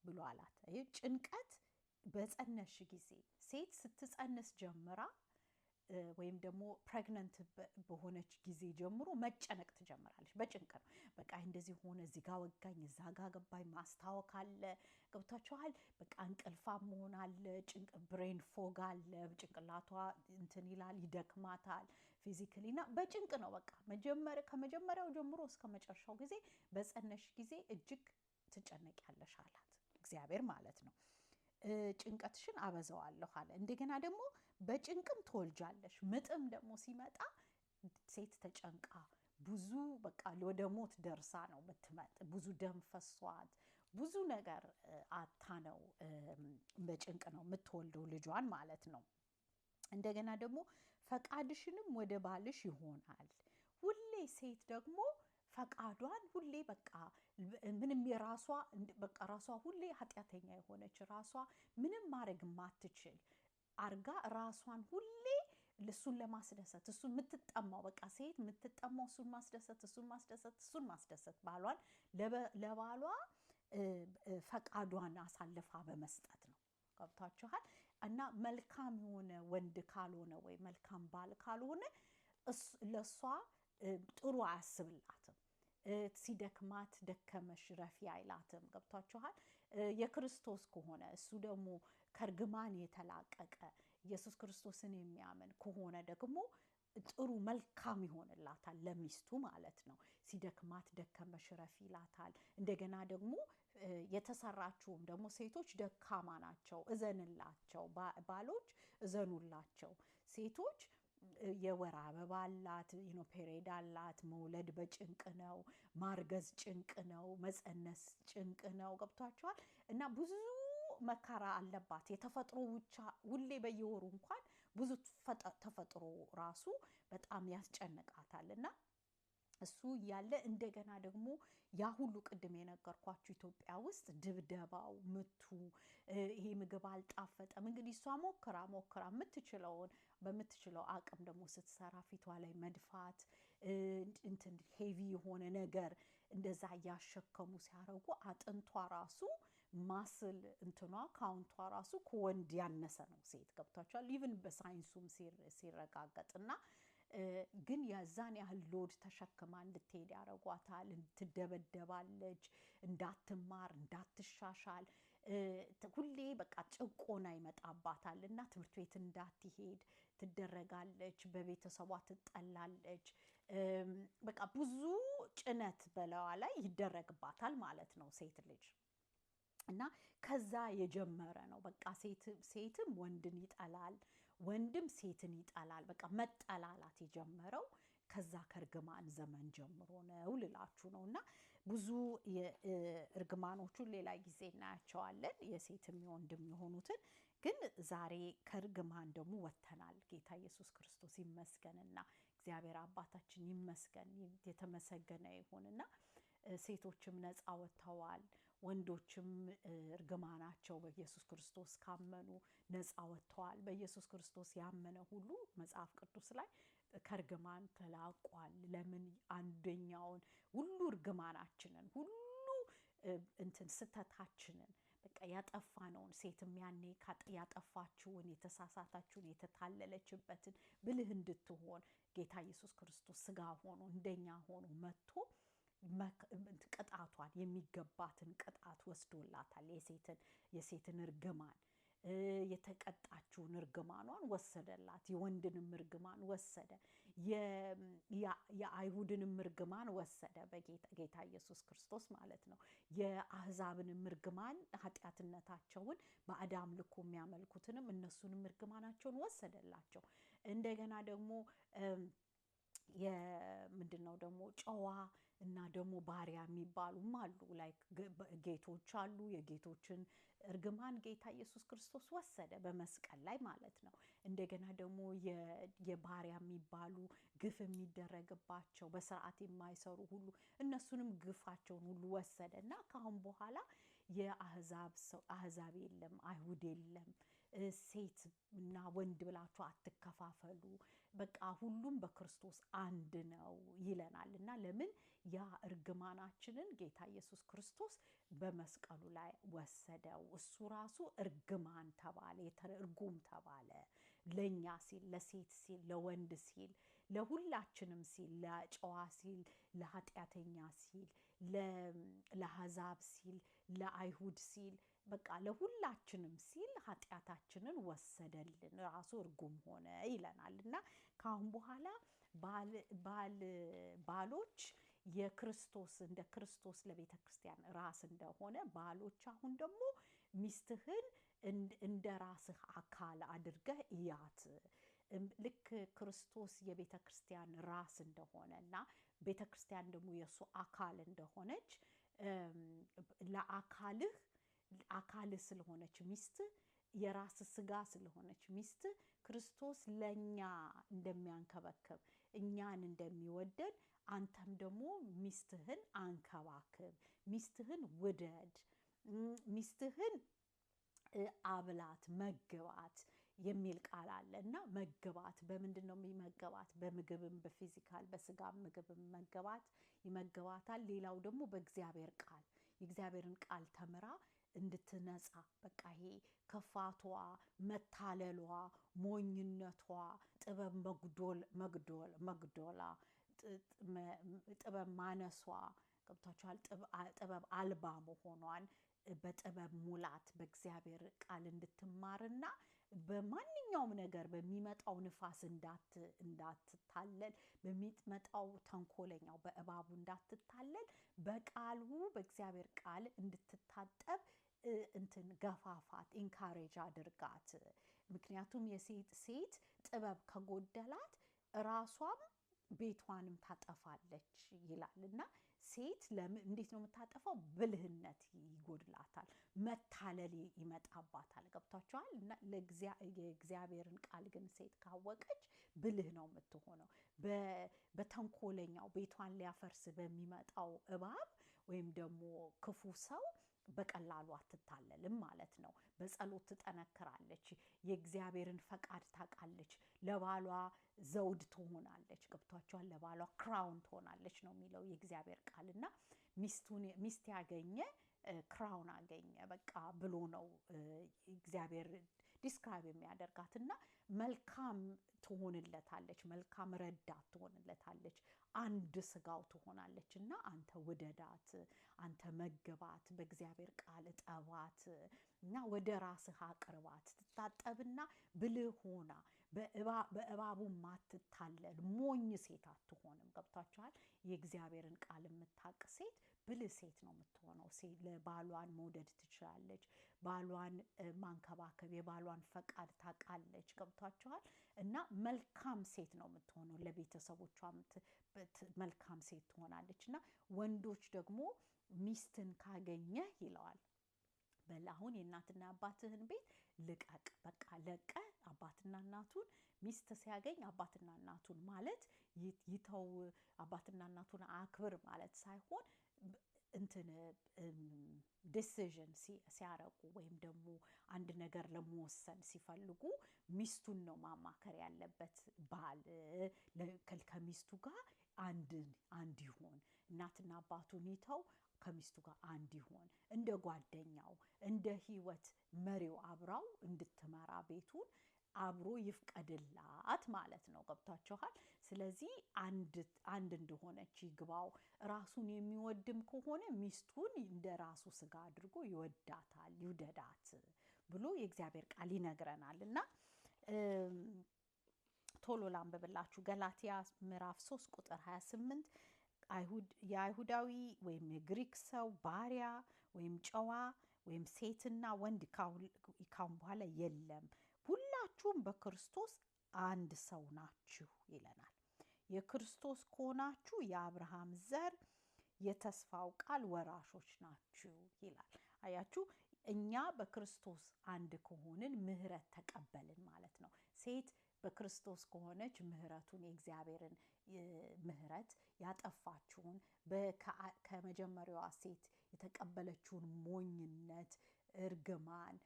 ብሎ አላት። ጭንቀት በጸነሽ ጊዜ ሴት ስትጸንስ ጀምራ ወይም ደግሞ ፕሬግነንት በሆነች ጊዜ ጀምሮ መጨነቅ ትጀምራለች። በጭንቅ ነው። በቃ እንደዚህ ሆነ፣ እዚህ ጋር ወጋኝ፣ እዛ ጋር ገባኝ፣ ማስታወክ አለ። ገብታችኋል? በቃ እንቅልፋ መሆን አለ፣ ብሬን ፎግ አለ፣ ጭንቅላቷ ይላል፣ ይደክማታል ፊዚካሊ። እና በጭንቅ ነው በቃ ከመጀመሪያው ጀምሮ እስከ መጨረሻው ጊዜ በጸነሽ ጊዜ እጅግ ትጨነቂያለሽ አላት እግዚአብሔር ማለት ነው። ጭንቀትሽን አበዛዋለሁ አለ። እንደገና ደግሞ በጭንቅም ትወልጃለሽ። ምጥም ደግሞ ሲመጣ ሴት ተጨንቃ ብዙ በቃ ወደ ሞት ደርሳ ነው የምትመጥ። ብዙ ደም ፈሷት ብዙ ነገር አታ ነው በጭንቅ ነው የምትወልደው ልጇን ማለት ነው። እንደገና ደግሞ ፈቃድሽንም ወደ ባልሽ ይሆናል። ሁሌ ሴት ደግሞ ፈቃዷን ሁሌ በቃ ምንም ራሷ ሁሌ ኃጢአተኛ የሆነች ራሷ ምንም ማድረግ ማትችል አርጋ ራሷን ሁሌ እሱን ለማስደሰት እሱን የምትጠማው በቃ ሴት የምትጠማው እሱን ማስደሰት ባሏን ለባሏ ፈቃዷን አሳልፋ በመስጠት ነው። ገብቷችኋል? እና መልካም የሆነ ወንድ ካልሆነ ወይ መልካም ባል ካልሆነ ለሷ ጥሩ አያስብላትም። ሲደክማት ደከመሽ ረፊ አይላትም። ገብቷችኋል? የክርስቶስ ከሆነ እሱ ደግሞ ከእርግማን የተላቀቀ ኢየሱስ ክርስቶስን የሚያምን ከሆነ ደግሞ ጥሩ መልካም ይሆንላታል ለሚስቱ ማለት ነው። ሲደክማት ደከመሽ ረፊ ይላታል። እንደገና ደግሞ የተሰራችውም ደግሞ ሴቶች ደካማ ናቸው፣ እዘንላቸው። ባሎች እዘኑላቸው። ሴቶች የወር አበባ አላት፣ ፔሬድ አላት። መውለድ በጭንቅ ነው፣ ማርገዝ ጭንቅ ነው፣ መፀነስ ጭንቅ ነው። ገብቷቸዋል? እና ብዙ መከራ አለባት። የተፈጥሮ ብቻ ሁሌ በየወሩ እንኳን ብዙ ተፈጥሮ ራሱ በጣም ያስጨንቃታል። እና እሱ እያለ እንደገና ደግሞ ያ ሁሉ ቅድም የነገርኳችሁ ኢትዮጵያ ውስጥ ድብደባው፣ ምቱ፣ ይሄ ምግብ አልጣፈጠም። እንግዲህ እሷ ሞክራ የምትችለውን በምትችለው አቅም ደግሞ ስትሰራ ፊቷ ላይ መድፋት፣ እንትን ሄቪ የሆነ ነገር እንደዛ እያሸከሙ ሲያደርጉ አጥንቷ ራሱ ማስል እንትኗ ካውንቷ ራሱ ከወንድ ያነሰ ነው ሴት። ገብቷቸዋል? ኢቭን በሳይንሱም ሲረጋገጥና ግን የዛን ያህል ሎድ ተሸክማ እንድትሄድ ያደርጓታል። ትደበደባለች፣ እንዳትማር እንዳትሻሻል ሁሌ በቃ ጭቆና ይመጣባታል። እና ትምህርት ቤት እንዳትሄድ ትደረጋለች፣ በቤተሰቧ ትጠላለች። በቃ ብዙ ጭነት በላዋ ላይ ይደረግባታል ማለት ነው ሴት ልጅ። እና ከዛ የጀመረ ነው በቃ ሴትም ወንድን ይጠላል፣ ወንድም ሴትን ይጠላል። በቃ መጠላላት የጀመረው ከዛ ከእርግማን ዘመን ጀምሮ ነው ልላችሁ ነው። እና ብዙ እርግማኖቹን ሌላ ጊዜ እናያቸዋለን፣ የሴትም የወንድም የሆኑትን። ግን ዛሬ ከእርግማን ደግሞ ወጥተናል። ጌታ ኢየሱስ ክርስቶስ ይመስገንና እግዚአብሔር አባታችን ይመስገን፣ የተመሰገነ ይሁንና ሴቶችም ነፃ ወጥተዋል። ወንዶችም እርግማናቸው በኢየሱስ ክርስቶስ ካመኑ ነፃ ወጥተዋል። በኢየሱስ ክርስቶስ ያመነ ሁሉ መጽሐፍ ቅዱስ ላይ ከእርግማን ተላቋል። ለምን? አንደኛውን ሁሉ እርግማናችንን ሁሉ እንትን ስተታችንን በቃ ያጠፋነውን፣ ሴትም ያኔ ያጠፋችውን፣ የተሳሳታችውን፣ የተታለለችበትን ብልህ እንድትሆን ጌታ ኢየሱስ ክርስቶስ ስጋ ሆኖ እንደኛ ሆኖ መጥቶ ቅጣቷን የሚገባትን ቅጣት ወስዶላታል። የሴትን እርግማን የተቀጣችውን እርግማኗን ወሰደላት። የወንድንም እርግማን ወሰደ፣ የአይሁድንም እርግማን ወሰደ በጌታ ኢየሱስ ክርስቶስ ማለት ነው። የአህዛብንም እርግማን ኃጢአትነታቸውን ባዕድ አምልኮ የሚያመልኩትንም እነሱንም እርግማናቸውን ወሰደላቸው። እንደገና ደግሞ ምንድነው ደግሞ ጨዋ እና ደግሞ ባሪያ የሚባሉም አሉ። ላይክ ጌቶች አሉ። የጌቶችን እርግማን ጌታ ኢየሱስ ክርስቶስ ወሰደ በመስቀል ላይ ማለት ነው። እንደገና ደግሞ የባሪያ የሚባሉ ግፍ የሚደረግባቸው በስርዓት የማይሰሩ ሁሉ እነሱንም ግፋቸውን ሁሉ ወሰደ እና ከአሁን በኋላ አህዛብ የለም፣ አይሁድ የለም፣ ሴት እና ወንድ ብላችሁ አትከፋፈሉ፣ በቃ ሁሉም በክርስቶስ አንድ ነው ይለናል። እና ለምን? ያ እርግማናችንን ጌታ ኢየሱስ ክርስቶስ በመስቀሉ ላይ ወሰደው። እሱ ራሱ እርግማን ተባለ፣ እርጉም ተባለ። ለኛ ሲል፣ ለሴት ሲል፣ ለወንድ ሲል፣ ለሁላችንም ሲል፣ ለጨዋ ሲል፣ ለኃጢአተኛ ሲል፣ ለአሕዛብ ሲል፣ ለአይሁድ ሲል፣ በቃ ለሁላችንም ሲል ኃጢአታችንን ወሰደልን፣ ራሱ እርጉም ሆነ ይለናል። እና ከአሁን በኋላ ባሎች የክርስቶስ እንደ ክርስቶስ ለቤተ ክርስቲያን ራስ እንደሆነ ባሎች አሁን ደግሞ ሚስትህን እንደ ራስህ አካል አድርገህ እያት። ልክ ክርስቶስ የቤተ ክርስቲያን ራስ እንደሆነ እና ቤተ ክርስቲያን ደግሞ የእሱ አካል እንደሆነች አካልህ ስለሆነች ሚስት፣ የራስ ስጋ ስለሆነች ሚስት ክርስቶስ ለኛ እንደሚያንከባክብ እኛን እንደሚወደድ አንተም ደግሞ ሚስትህን አንከባክብ፣ ሚስትህን ውደድ፣ ሚስትህን አብላት፣ መግባት የሚል ቃል አለ። እና መግባት በምንድን ነው የሚመገባት? በምግብም በፊዚካል በስጋም ምግብም ይመገባታል። ሌላው ደግሞ በእግዚአብሔር ቃል የእግዚአብሔርን ቃል ተምራ እንድትነጻ፣ በቃ ይሄ ክፋቷ፣ መታለሏ፣ ሞኝነቷ፣ ጥበብ መግዶላ ጥበብ ማነሷ ገብቷችኋል። ጥበብ አልባ መሆኗን በጥበብ ሙላት በእግዚአብሔር ቃል እንድትማርና በማንኛውም ነገር በሚመጣው ንፋስ እንዳትታለል በሚመጣው ተንኮለኛው በእባቡ እንዳትታለል በቃሉ በእግዚአብሔር ቃል እንድትታጠብ እንትን ገፋፋት፣ ኢንካሬጅ አድርጋት። ምክንያቱም ሴት ጥበብ ከጎደላት ራሷም ቤቷንም ታጠፋለች ይላል እና ሴት እንዴት ነው የምታጠፋው? ብልህነት ይጎድላታል፣ መታለል ይመጣባታል። ገብቷችኋል? እና የእግዚአብሔርን ቃል ግን ሴት ካወቀች ብልህ ነው የምትሆነው። በተንኮለኛው ቤቷን ሊያፈርስ በሚመጣው እባብ ወይም ደግሞ ክፉ ሰው በቀላሉ አትታለልም ማለት ነው። በጸሎት ትጠነክራለች፣ የእግዚአብሔርን ፈቃድ ታውቃለች፣ ለባሏ ዘውድ ትሆናለች። ገብቷቸዋል? ለባሏ ክራውን ትሆናለች ነው የሚለው የእግዚአብሔር ቃልና ሚስት ያገኘ ክራውን አገኘ በቃ ብሎ ነው እግዚአብሔር ዲስክራይብ የሚያደርጋትና መልካም ትሆንለታለች፣ መልካም ረዳት ትሆንለታለች፣ አንድ ስጋው ትሆናለች። እና አንተ ውደዳት፣ አንተ መግባት፣ በእግዚአብሔር ቃል እጠባት እና ወደ ራስህ አቅርባት። ትታጠብና ብልህ ሆና በእባቡ ማትታለል ሞኝ ሴት አትሆንም። ገብቷችኋል? የእግዚአብሔርን ቃል የምታውቅ ሴት ብልህ ሴት ነው የምትሆነው። ባሏን መውደድ ትችላለች፣ ባሏን ማንከባከብ፣ የባሏን ፈቃድ ታውቃለች። ገብቷችኋል? እና መልካም ሴት ነው የምትሆነው፣ ለቤተሰቦቿ መልካም ሴት ትሆናለች። እና ወንዶች ደግሞ ሚስትን ካገኘህ ይለዋል በል አሁን የእናትና አባትህን ቤት ልቀቅ። በቃ ለቀ አባትና እናቱን። ሚስት ሲያገኝ አባትና እናቱን ማለት ይተው፣ አባትና እናቱን አክብር ማለት ሳይሆን እንትን ዲሲዥን ሲያረጉ ወይም ደግሞ አንድ ነገር ለመወሰን ሲፈልጉ ሚስቱን ነው ማማከር ያለበት። ባል ከሚስቱ ጋር አንድ ይሆን፣ እናትና አባቱን ይተው፣ ከሚስቱ ጋር አንድ ይሆን፣ እንደ ጓደኛው እንደ ህይወት መሪው አብራው እንድትመራ ቤቱን አብሮ ይፍቀድላት ማለት ነው። ገብቷችኋል? ስለዚህ አንድ እንደሆነች ይግባው። ራሱን የሚወድም ከሆነ ሚስቱን እንደ ራሱ ስጋ አድርጎ ይወዳታል፣ ይውደዳት ብሎ የእግዚአብሔር ቃል ይነግረናል። እና ቶሎ ላንብብላችሁ። ገላትያ ምዕራፍ 3 ቁጥር 28 የአይሁዳዊ ወይም የግሪክ ሰው፣ ባሪያ ወይም ጨዋ ወይም ሴትና ወንድ ካሁን በኋላ የለም፣ ሁላችሁም በክርስቶስ አንድ ሰው ናችሁ ይለናል። የክርስቶስ ከሆናችሁ የአብርሃም ዘር የተስፋው ቃል ወራሾች ናችሁ ይላል። አያችሁ፣ እኛ በክርስቶስ አንድ ከሆንን ምህረት ተቀበልን ማለት ነው። ሴት በክርስቶስ ከሆነች ምህረቱን የእግዚአብሔርን ምህረት ያጠፋችውን ከመጀመሪያዋ ሴት የተቀበለችውን ሞኝነት፣ እርግማን፣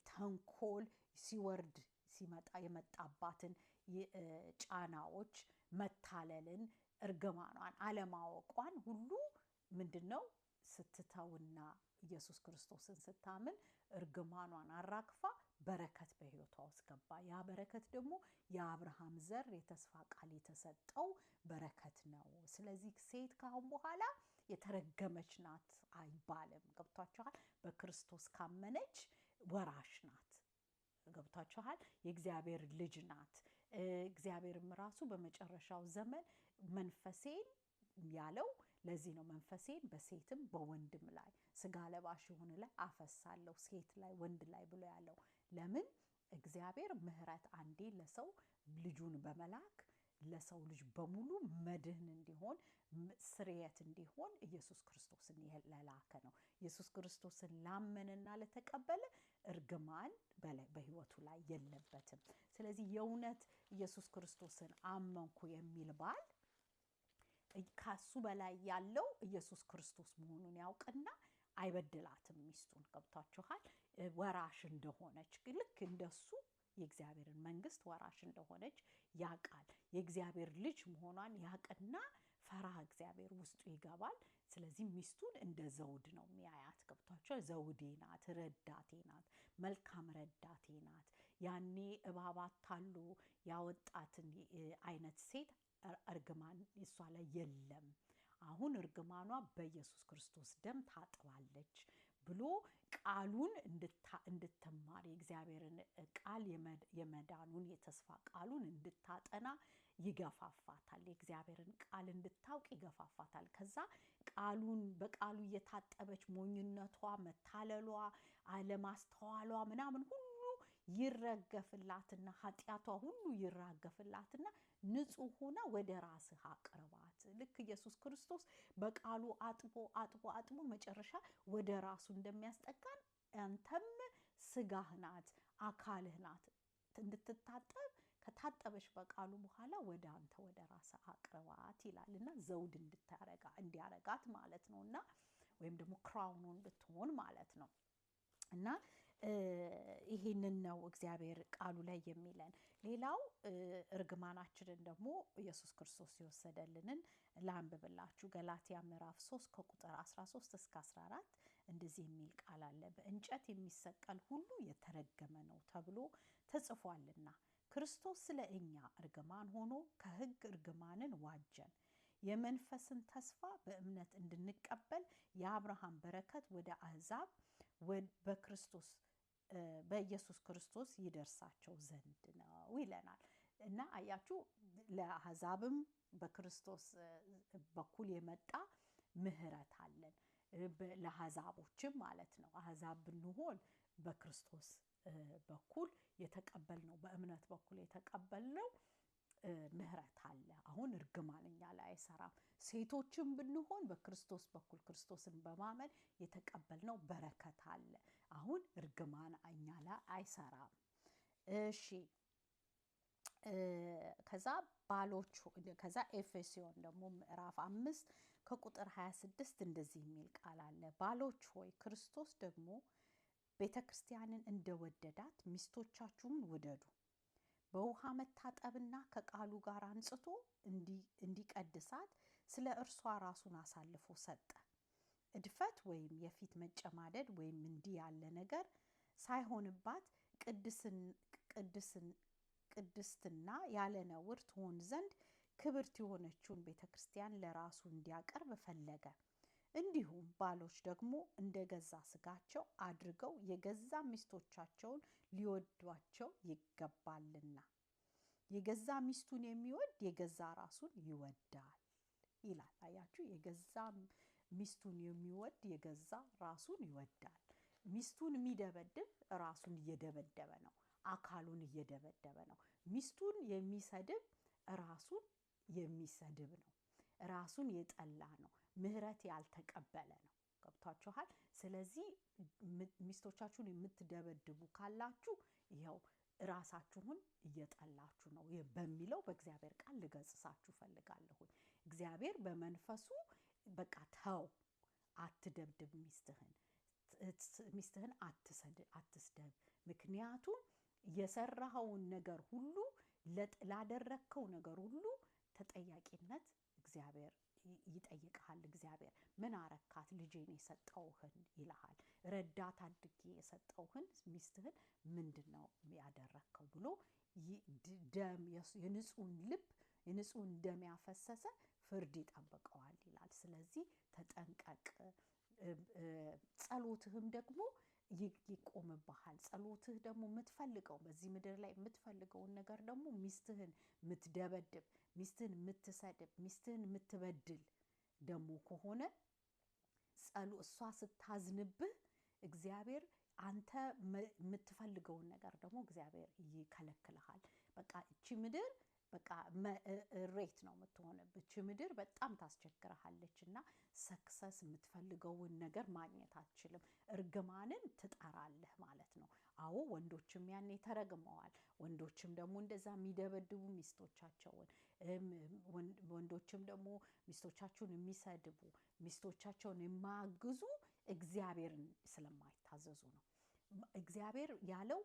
ተንኮል ሲወርድ ሲመጣ የመጣባትን ጫናዎች፣ መታለልን፣ እርግማኗን፣ አለማወቋን ሁሉ ምንድነው ስትተውና ኢየሱስ ክርስቶስን ስታምን እርግማኗን አራግፋ በረከት በህይወቷ ውስጥ ገባ። ያ በረከት ደግሞ የአብርሃም ዘር የተስፋ ቃል የተሰጠው በረከት ነው። ስለዚህ ሴት ካሁን በኋላ የተረገመች ናት አይባልም። ገብቷችኋል? በክርስቶስ ካመነች ወራሽ ናት። ገብቷችኋል? የእግዚአብሔር ልጅ ናት። እግዚአብሔርም ራሱ በመጨረሻው ዘመን መንፈሴን ያለው ለዚህ ነው። መንፈሴን በሴትም በወንድም ላይ ስጋ ለባሽ የሆነ ላይ አፈሳለሁ፣ ሴት ላይ ወንድ ላይ ብሎ ያለው ለምን? እግዚአብሔር ምህረት አንዴ ለሰው ልጁን በመላክ ለሰው ልጅ በሙሉ መድህን እንዲሆን ስርየት እንዲሆን ኢየሱስ ክርስቶስን ለላከ ነው። ኢየሱስ ክርስቶስን ላመነና ለተቀበለ እርግማን በህይወቱ ላይ የለበትም። ስለዚህ የእውነት ኢየሱስ ክርስቶስን አመንኩ የሚል ባል ካሱ በላይ ያለው ኢየሱስ ክርስቶስ መሆኑን ያውቅና አይበድላትም ሚስቱን። ገብቷችኋል? ወራሽ እንደሆነች ልክ እንደሱ የእግዚአብሔርን መንግስት ወራሽ እንደሆነች ያውቃል። የእግዚአብሔር ልጅ መሆኗን ያውቅና ፈራህ እግዚአብሔር ውስጡ ይገባል። ስለዚህ ሚስቱን እንደ ዘውድ ነው የሚያያት። ገብቷችኋል? ዘውዴ ናት፣ ረዳቴ ናት፣ መልካም ረዳቴ ናት። ያኔ እባብ አታሎ ያወጣትን አይነት ሴት እርግማን እሷ ላይ የለም፣ አሁን እርግማኗ በኢየሱስ ክርስቶስ ደም ታጥባለች ብሎ ቃሉን እንድትማር የእግዚአብሔርን ቃል የመዳኑን የተስፋ ቃሉን እንድታጠና ይገፋፋታል። የእግዚአብሔርን ቃል እንድታውቅ ይገፋፋታል። ከዛ በቃሉ እየታጠበች ሞኝነቷ፣ መታለሏ፣ አለማስተዋሏ ምናምን ሁሉ ይረገፍላትና ኃጢአቷ ሁሉ ይራገፍላትና ንጹሕ ሆና ወደ ራስህ አቅርባት። ልክ ኢየሱስ ክርስቶስ በቃሉ አጥቦ መጨረሻ ወደ ራሱ እንደሚያስጠጋን አንተም ስጋህ ናት፣ አካልህ ናት እንድትታጠብ ከታጠበች በቃሉ በኋላ ወደ አንተ ወደ ራስህ አቅርባት ይላልና ዘውድ እንዲያረጋት ማለት ነውና ወይም ደግሞ ክራውኑን እንድትሆን ማለት ነው። እና ይሄንን ነው እግዚአብሔር ቃሉ ላይ የሚለን። ሌላው እርግማናችንን ደግሞ ኢየሱስ ክርስቶስ የወሰደልንን ላንብብላችሁ። ገላትያ ምዕራፍ 3 ከቁጥር 13 እስከ 14 እንደዚህ የሚል ቃል አለ። በእንጨት የሚሰቀል ሁሉ የተረገመ ነው ተብሎ ተጽፏልና ክርስቶስ ስለ እኛ እርግማን ሆኖ ከሕግ እርግማንን ዋጀን፣ የመንፈስን ተስፋ በእምነት እንድንቀበል የአብርሃም በረከት ወደ አሕዛብ በኢየሱስ ክርስቶስ ይደርሳቸው ዘንድ ነው ይለናል። እና አያችሁ ለአሕዛብም በክርስቶስ በኩል የመጣ ምሕረት አለን፣ ለአሕዛቦችም ማለት ነው። አሕዛብ ብንሆን በክርስቶስ በኩል የተቀበልነው በእምነት በኩል የተቀበልነው ምሕረት አለ። አሁን እርግማን እኛ ላይ አይሰራም። ሴቶችም ብንሆን በክርስቶስ በኩል ክርስቶስን በማመን የተቀበልነው በረከት አለ። አሁን እርግማን እኛ ላይ አይሰራም። እሺ ከዛ ኤፌሶን ደግሞ ምዕራፍ 5 ከቁጥር 26 እንደዚህ የሚል ቃል አለ። ባሎች ሆይ ክርስቶስ ደግሞ ቤተ ክርስቲያንን እንደወደዳት ሚስቶቻችሁን ውደዱ፣ በውሃ መታጠብና ከቃሉ ጋር አንጽቶ እንዲቀድሳት ስለ እርሷ ራሱን አሳልፎ ሰጠ። እድፈት ወይም የፊት መጨማደድ ወይም እንዲህ ያለ ነገር ሳይሆንባት ቅድስትና ያለ ነውር ትሆን ዘንድ ክብርት የሆነችውን ቤተ ክርስቲያን ለራሱ እንዲያቀርብ ፈለገ። እንዲሁም ባሎች ደግሞ እንደ ገዛ ስጋቸው አድርገው የገዛ ሚስቶቻቸውን ሊወዷቸው ይገባልና፣ የገዛ ሚስቱን የሚወድ የገዛ ራሱን ይወዳል ይላል። አያችሁ፣ የገዛ ሚስቱን የሚወድ የገዛ ራሱን ይወዳል። ሚስቱን የሚደበድብ ራሱን እየደበደበ ነው፣ አካሉን እየደበደበ ነው። ሚስቱን የሚሰድብ ራሱን የሚሰድብ ነው፣ ራሱን የጠላ ነው፣ ምሕረት ያልተቀበለ ነው። ገብቷችኋል? ስለዚህ ሚስቶቻችሁን የምትደበድቡ ካላችሁ ይኸው ራሳችሁን እየጠላችሁ ነው በሚለው በእግዚአብሔር ቃል ልገጽሳችሁ ፈልጋለሁኝ። እግዚአብሔር በመንፈሱ በቃ ተው፣ አትደብድብ ሚስትህን አትስደብ። ምክንያቱም የሰራኸውን ነገር ሁሉ ላደረግከው ነገር ሁሉ ተጠያቂነት እግዚአብሔር ይጠይቅሃል። እግዚአብሔር ምን አረካት ልጄን የሰጠውህን ይልሃል። ረዳት አድጌ የሰጠውህን ሚስትህን ምንድን ነው ያደረግከው ብሎ የንጹህን ልብ የንጹህን ደም ያፈሰሰ ፍርድ ይጠብቀዋል ይላል። ስለዚህ ተጠንቀቅ። ጸሎትህም ደግሞ ይቆምብሃል። ጸሎትህ ደግሞ የምትፈልገው በዚህ ምድር ላይ የምትፈልገውን ነገር ደግሞ ሚስትህን የምትደበድብ፣ ሚስትህን የምትሰድብ፣ ሚስትህን የምትበድል ደግሞ ከሆነ እሷ ስታዝንብህ እግዚአብሔር አንተ የምትፈልገውን ነገር ደግሞ እግዚአብሔር ይከለክልሃል። በቃ እቺ ምድር በቃ ሬት ነው የምትሆንብህ። እቺ ምድር በጣም ታስቸግረሃለች እና ሰክሰስ የምትፈልገውን ነገር ማግኘት አትችልም። እርግማንን ትጠራለህ ማለት ነው። አዎ ወንዶችም ያኔ ተረግመዋል። ወንዶችም ደግሞ እንደዛ የሚደበድቡ ሚስቶቻቸውን፣ ወንዶችም ደግሞ ሚስቶቻቸውን የሚሰድቡ፣ ሚስቶቻቸውን የማያግዙ እግዚአብሔርን ስለማይታዘዙ ነው። እግዚአብሔር ያለው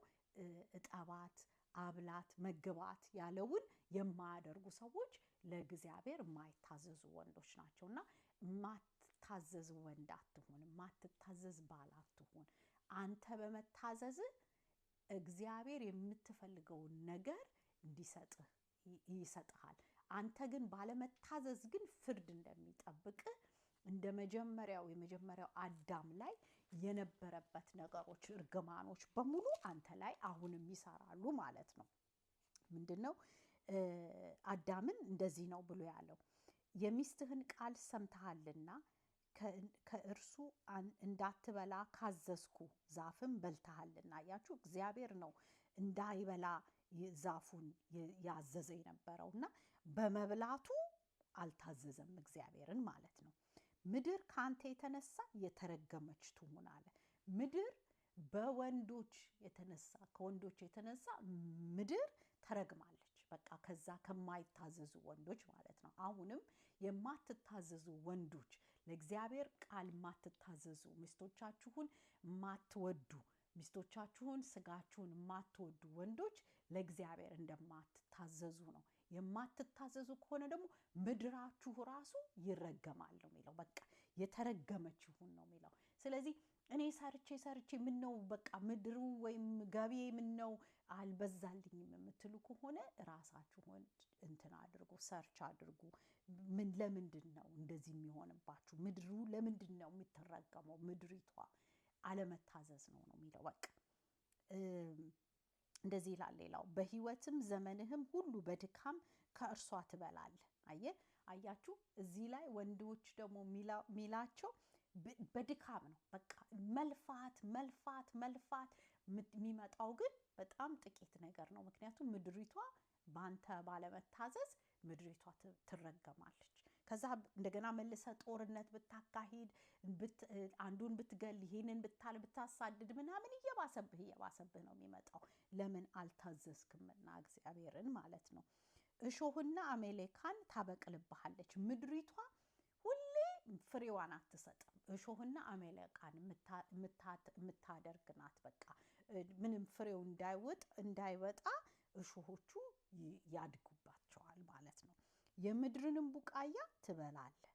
እጠባት፣ አብላት፣ መግባት ያለውን የማያደርጉ ሰዎች ለእግዚአብሔር የማይታዘዙ ወንዶች ናቸው። እና ማትታዘዝ ወንድ አትሁን፣ ማትታዘዝ ባል አትሁን። አንተ በመታዘዝ እግዚአብሔር የምትፈልገውን ነገር እንዲሰጥህ ይሰጥሃል። አንተ ግን ባለመታዘዝ ግን ፍርድ እንደሚጠብቅ እንደ የመጀመሪያው አዳም ላይ የነበረበት ነገሮች እርግማኖች በሙሉ አንተ ላይ አሁንም ይሰራሉ ማለት ነው። ምንድነው አዳምን እንደዚህ ነው ብሎ ያለው? የሚስትህን ቃል ሰምተሃልና ከእርሱ እንዳትበላ ካዘዝኩ ዛፍም በልተሃልና። አያችሁ እግዚአብሔር ነው እንዳይበላ ዛፉን ያዘዘ የነበረውና በመብላቱ አልታዘዘም እግዚአብሔርን ማለት ነው። ምድር ካንተ የተነሳ የተረገመች ትሁን አለ። ምድር በወንዶች የተነሳ ከወንዶች የተነሳ ምድር ተረግማለች። በቃ ከዛ ከማይታዘዙ ወንዶች ማለት ነው። አሁንም የማትታዘዙ ወንዶች ለእግዚአብሔር ቃል ማትታዘዙ ሚስቶቻችሁን ማትወዱ ሚስቶቻችሁን ስጋችሁን ማትወዱ ወንዶች ለእግዚአብሔር እንደማትታዘዙ ነው። የማትታዘዙ ከሆነ ደግሞ ምድራችሁ ራሱ ይረገማል ነው የሚለው። በቃ የተረገመች ይሁን ነው የሚለው። ስለዚህ እኔ ሰርቼ ምን ነው በቃ ምድሩ ወይም ገቢ ምን ነው አልበዛልኝም የምትሉ ከሆነ ራሳችሁን እንትን አድርጉ፣ ሰርች አድርጉ። ለምንድን ነው እንደዚህ የሚሆንባችሁ? ምድሩ ለምንድን ነው የምትረገመው? ምድሪቷ አለመታዘዝ ነው የሚለው። በቃ እንደዚህ ይላል። ሌላው በህይወትም ዘመንህም ሁሉ በድካም ከእርሷ ትበላለህ። አያችሁ እዚህ ላይ ወንዶች ደግሞ ሚላቸው በድካም ነው። በቃ መልፋት የሚመጣው ግን በጣም ጥቂት ነገር ነው። ምክንያቱም ምድሪቷ ባንተ ባለመታዘዝ ምድሪቷ ትረገማለች። ከዛ እንደገና መልሰ ጦርነት ብታካሂድ አንዱን ብትገል ይሄንን ብታሳድድ ምናምን እየባሰብህ ነው የሚመጣው። ለምን አልታዘዝክምና እግዚአብሔርን ማለት ነው። እሾህና አሜሌካን ታበቅልብሃለች። ምድሪቷ ሁሌ ፍሬዋን አትሰጥም። እሾህና አሜሌካን የምታደርግ ናት። በቃ ምንም ፍሬው እንዳይወጣ እሾሆቹ ያድጉባቸዋል ማለት ነው። የምድርንም ቡቃያ ትበላለህ።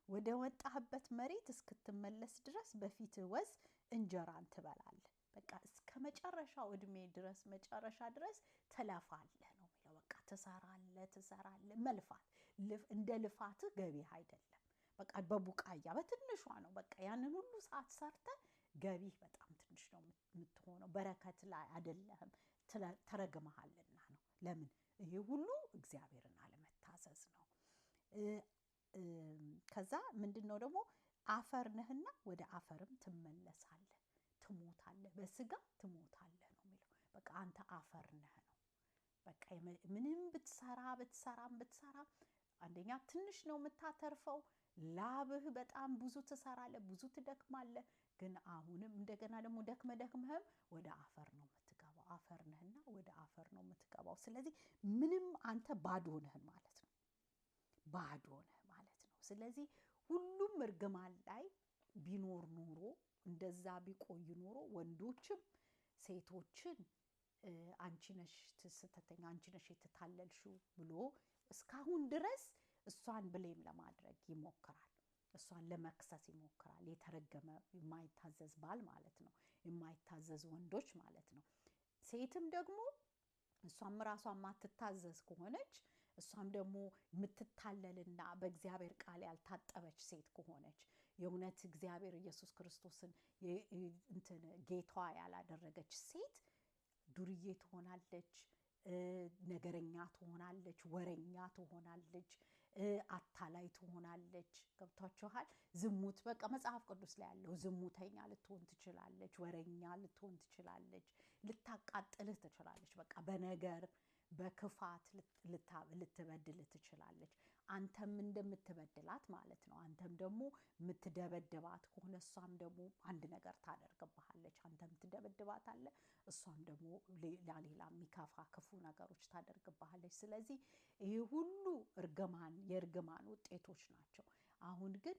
ወደ ወጣህበት መሬት እስክትመለስ ድረስ በፊትህ ወዝ እንጀራን ትበላለህ። በቃ እስከ መጨረሻው እድሜ ድረስ መጨረሻ ድረስ ትለፋለህ ነው የሚለው። በቃ ትሰራለህ። መልፋት እንደ ልፋትህ ገቢህ አይደለም። በቃ በቡቃያ በትንሿ ነው። በቃ ያንን ሁሉ ሰዓት ሰርተህ ገቢህ በጣም ትንሽ ነው የምትሆነው። በረከት ላይ አይደለህም፣ ተረግመሃልና ነው። ለምን? ይሄ ሁሉ እግዚአብሔርን አለመታዘዝ ነው። ከዛ ምንድነው ደግሞ አፈር ነህና ወደ አፈርም ትመለሳለህ፣ ትሞታለህ፣ በስጋ ትሞታለህ ነው የሚለው። በቃ አንተ አፈር ነህ ነው። በቃ ምንም ብትሰራም አንደኛ ትንሽ ነው የምታተርፈው። ላብህ በጣም ብዙ ትሰራለህ፣ ብዙ ትደክማለህ። ግን አሁንም እንደገና ደግሞ ደክመህም ወደ አፈር ነው የምትገባው። አፈር ነህና ወደ አፈር ነው የምትገባው። ስለዚህ ምንም አንተ ባዶ ነህ ማለት ነው። ስለዚህ ሁሉም እርግማን ላይ ቢኖር ኖሮ እንደዛ ቢቆይ ኖሮ ወንዶችም ሴቶችን አንቺ ነሽ ስተተኛ፣ አንቺ ነሽ የተታለልሽው ብሎ እስካሁን ድረስ እሷን ብሌም ለማድረግ ይሞክራል። እሷን ለመክሰስ ይሞክራል። የተረገመ የማይታዘዝ ባል ማለት ነው፣ የማይታዘዝ ወንዶች ማለት ነው። ሴትም ደግሞ እሷም ራሷን ማትታዘዝ ከሆነች፣ እሷም ደግሞ የምትታለልና በእግዚአብሔር ቃል ያልታጠበች ሴት ከሆነች፣ የእውነት እግዚአብሔር ኢየሱስ ክርስቶስን ጌታዋ ያላደረገች ሴት ዱርዬ ትሆናለች፣ ነገረኛ ትሆናለች፣ ወረኛ ትሆናለች፣ አታላይ ትሆናለች። ገብቷችኋል? ዝሙት በቃ መጽሐፍ ቅዱስ ላይ ያለው ዝሙተኛ ልትሆን ትችላለች፣ ወረኛ ልትሆን ትችላለች፣ ልታቃጥልህ ትችላለች። በቃ በነገር በክፋት ልትበድል ትችላለች። አንተም እንደምትበድላት ማለት ነው። አንተም ደግሞ የምትደበድባት ከሆነ እሷም ደግሞ አንድ ነገር ታደርግብሃለች። አንተም ትደበድባታለህ፣ እሷም ደግሞ ሌላ የሚከፋ ክፉ ነገሮች ታደርግብሃለች። ስለዚህ ይህ ሁሉ የእርግማን ውጤቶች ናቸው። አሁን ግን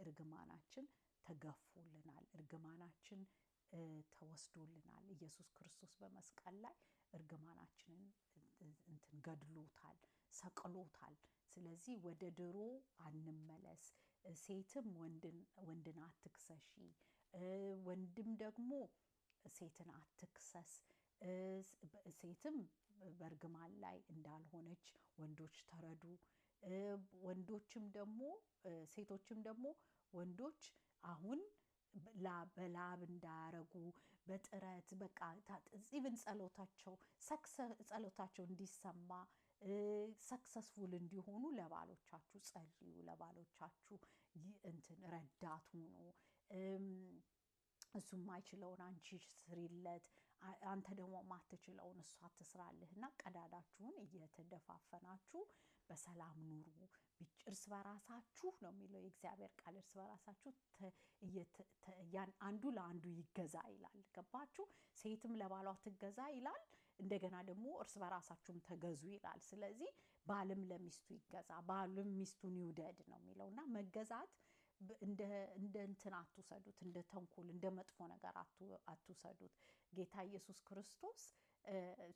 እርግማናችን ተገፎልናል፣ እርግማናችን ተወስዶልናል። ኢየሱስ ክርስቶስ በመስቀል ላይ እርግማናችንን ገድሎታል፣ ሰቅሎታል። ስለዚህ ወደ ድሮ አንመለስ። ሴትም ወንድን አትክሰሺ፣ ወንድም ደግሞ ሴትን አትክሰስ። ሴትም በእርግማን ላይ እንዳልሆነች ወንዶች ተረዱ። ወንዶችም ደግሞ ሴቶችም ደግሞ ወንዶች አሁን በላብ እንዳያረጉ በጥረት በቃ ኢቭን ጸሎታቸው እንዲሰማ ሰክሰስፉል እንዲሆኑ ለባሎቻችሁ ጸልዩ፣ ለባሎቻችሁ እንትን ረዳት ሁኑ። እሱ የማይችለውን አንቺ ስሪለት፣ አንተ ደግሞ ማትችለውን እሷ ትስራልህና ቀዳዳችሁን እየተደፋፈናችሁ በሰላም ኑሩ። እርስ በራሳችሁ ነው የሚለው የእግዚአብሔር ቃል። እርስ በራሳችሁ አንዱ ለአንዱ ይገዛ ይላል። ገባችሁ? ሴትም ለባሏ ትገዛ ይላል። እንደገና ደግሞ እርስ በራሳችሁም ተገዙ ይላል። ስለዚህ ባልም ለሚስቱ ይገዛ፣ ባልም ሚስቱን ይውደድ ነው የሚለውና መገዛት እንደ እንትን አትውሰዱት፣ እንደ ተንኮል እንደ መጥፎ ነገር አትውሰዱት። ጌታ ኢየሱስ ክርስቶስ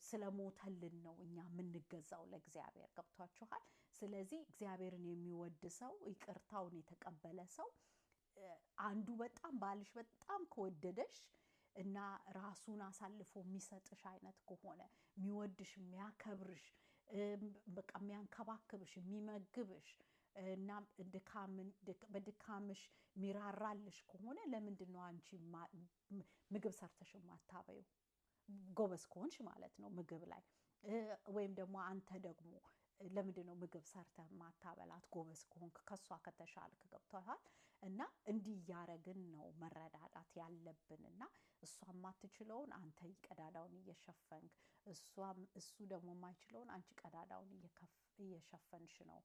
ስለሞተልን ነው እኛ የምንገዛው ለእግዚአብሔር። ገብቷችኋል? ስለዚህ እግዚአብሔርን የሚወድ ሰው፣ ይቅርታውን የተቀበለ ሰው አንዱ በጣም ባልሽ በጣም ከወደደሽ እና ራሱን አሳልፎ የሚሰጥሽ አይነት ከሆነ የሚወድሽ፣ የሚያከብርሽ፣ በቃ የሚያንከባክብሽ፣ የሚመግብሽ እና በድካምሽ ሚራራልሽ ከሆነ ለምንድን ነው አንቺ ምግብ ሰርተሽ ማታበዩ? ጎበዝ ከሆንሽ ማለት ነው ምግብ ላይ። ወይም ደግሞ አንተ ደግሞ ለምንድን ነው ምግብ ሰርተህ ማታበላት? ጎበዝ ከሆንክ ከሷ ከተሻልክ። ገብቶሃል? እና እንዲህ እያረግን ነው መረዳዳት ያለብንና እሷ የማትችለውን አንተ ቀዳዳውን እየሸፈንክ፣ እሱ ደግሞ የማይችለውን አንቺ ቀዳዳውን እየሸፈንሽ ነው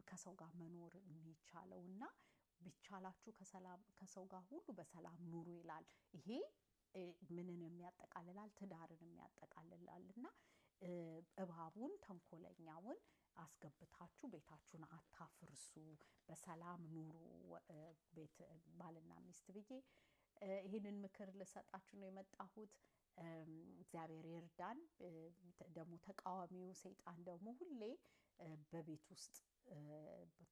ከሰው ጋር መኖር የሚቻለውና ቢቻላችሁ ከሰው ጋር ሁሉ በሰላም ኑሩ ይላል። ይሄ ምንን የሚያጠቃልላል? ትዳርን የሚያጠቃልላልና እባቡን ተንኮለኛውን አስገብታችሁ ቤታችሁን አታፍርሱ፣ በሰላም ኑሩ ባልና ሚስት ብዬ ይህንን ምክር ልሰጣችሁ ነው የመጣሁት። እግዚአብሔር ይርዳን። ደግሞ ተቃዋሚው ሰይጣን ደግሞ ሁሌ በቤት ውስጥ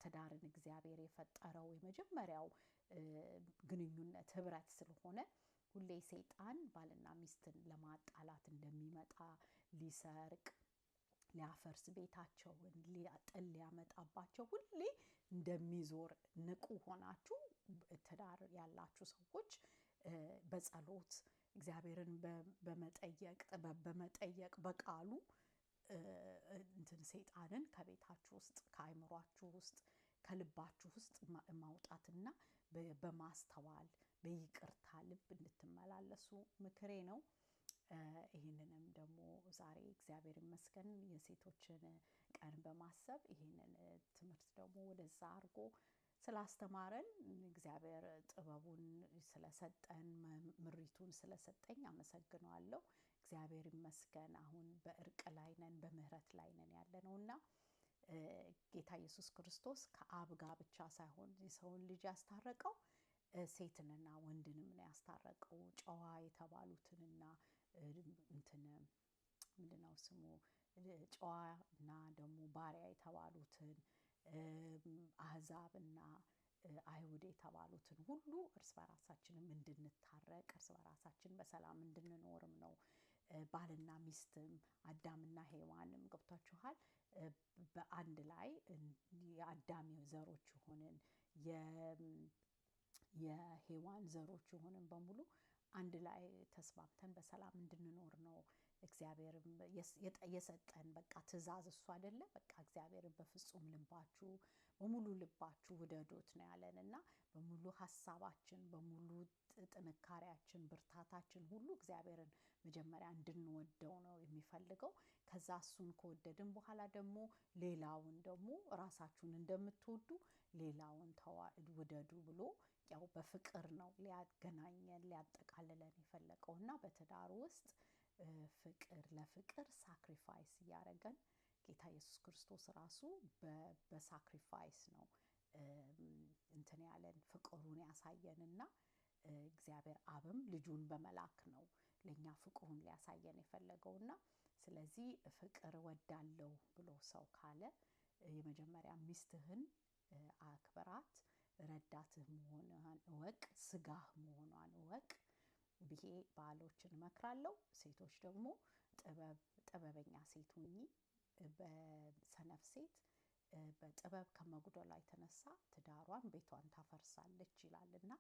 ትዳርን እግዚአብሔር የፈጠረው የመጀመሪያው ግንኙነት ህብረት ስለሆነ ሁሌ ሰይጣን ባልና ሚስትን ለማጣላት እንደሚመጣ፣ ሊሰርቅ፣ ሊያፈርስ፣ ቤታቸውን ጥል ሊያመጣባቸው ሁሌ እንደሚዞር ንቁ ሆናችሁ ትዳር ያላችሁ ሰዎች በጸሎት እግዚአብሔርን በመጠየቅ ጥበብ በመጠየቅ በቃሉ እንትን ሰይጣንን ከቤታችሁ ውስጥ ከአይምሯችሁ ውስጥ ከልባችሁ ውስጥ ማውጣትና በማስተዋል በይቅርታ ልብ እንድትመላለሱ ምክሬ ነው። ይህንንም ደግሞ ዛሬ እግዚአብሔር ይመስገን የሴቶችን ቀን በማሰብ ይህንን ትምህርት ደግሞ ወደዛ አድርጎ ስላስተማረን እግዚአብሔር ጥበቡን ስለሰጠን ምሪቱን ስለሰጠኝ አመሰግነዋለሁ። እግዚአብሔር ይመስገን። አሁን በእርቅ ላይ ነን፣ በምህረት ላይ ነን ያለነውና ጌታ ኢየሱስ ክርስቶስ ከአብ ጋር ብቻ ሳይሆን የሰውን ልጅ ያስታረቀው ሴትንና ወንድንም ነው ያስታረቀው። ጨዋ የተባሉትንና እንትን ምንድነው ስሙ ጨዋና ደግሞ ባሪያ የተባሉትን አህዛብና አይሁድ የተባሉትን ሁሉ እርስ በራሳችንም እንድንታረቅ እርስ በራሳችን በሰላም እንድንኖርም ነው። ባልና ሚስትም አዳምና ሔዋንም ገብቷችኋል በአንድ ላይ የአዳም ዘሮች ሆነን የሔዋን ዘሮች ሆነን በሙሉ አንድ ላይ ተስማምተን በሰላም እንድንኖር ነው እግዚአብሔርም የሰጠን በቃ ትእዛዝ እሱ አይደለ? በቃ እግዚአብሔርን በፍጹም ልባችሁ በሙሉ ልባችሁ ውደዱት ነው ያለንና በሙሉ ሐሳባችን በሙሉ ጥንካሬያችን ብርታታችን ሁሉ እግዚአብሔርን መጀመሪያ እንድንወደው ነው የሚፈልገው። ከዛ እሱን ከወደድን በኋላ ደግሞ ሌላውን ደግሞ ራሳችሁን እንደምትወዱ ሌላውን ውደዱ ብሎ ያው በፍቅር ነው ሊያገናኘን ሊያጠቃልለን የፈለገውና በትዳር ውስጥ ፍቅር ለፍቅር ሳክሪፋይስ እያደረገን ጌታ ኢየሱስ ክርስቶስ ራሱ በሳክሪፋይስ ነው እንትን ያለን ፍቅሩን ያሳየንና እግዚአብሔር አብም ልጁን በመላክ ነው ለኛ ፍቅሩን ሊያሳየን የፈለገውና ስለዚህ ፍቅር ወዳለው ብሎ ሰው ካለ የመጀመሪያ ሚስትህን አክብራት፣ ረዳትህ መሆኗን እወቅ፣ ስጋህ መሆኗን እወቅ። ብዬ ባሎችን እመክራለሁ። ሴቶች ደግሞ ጥበበኛ ሴት ሁኚ። በሰነፍ ሴት በጥበብ ከመጉደሏ የተነሳ ትዳሯን ቤቷን ታፈርሳለች ይላልና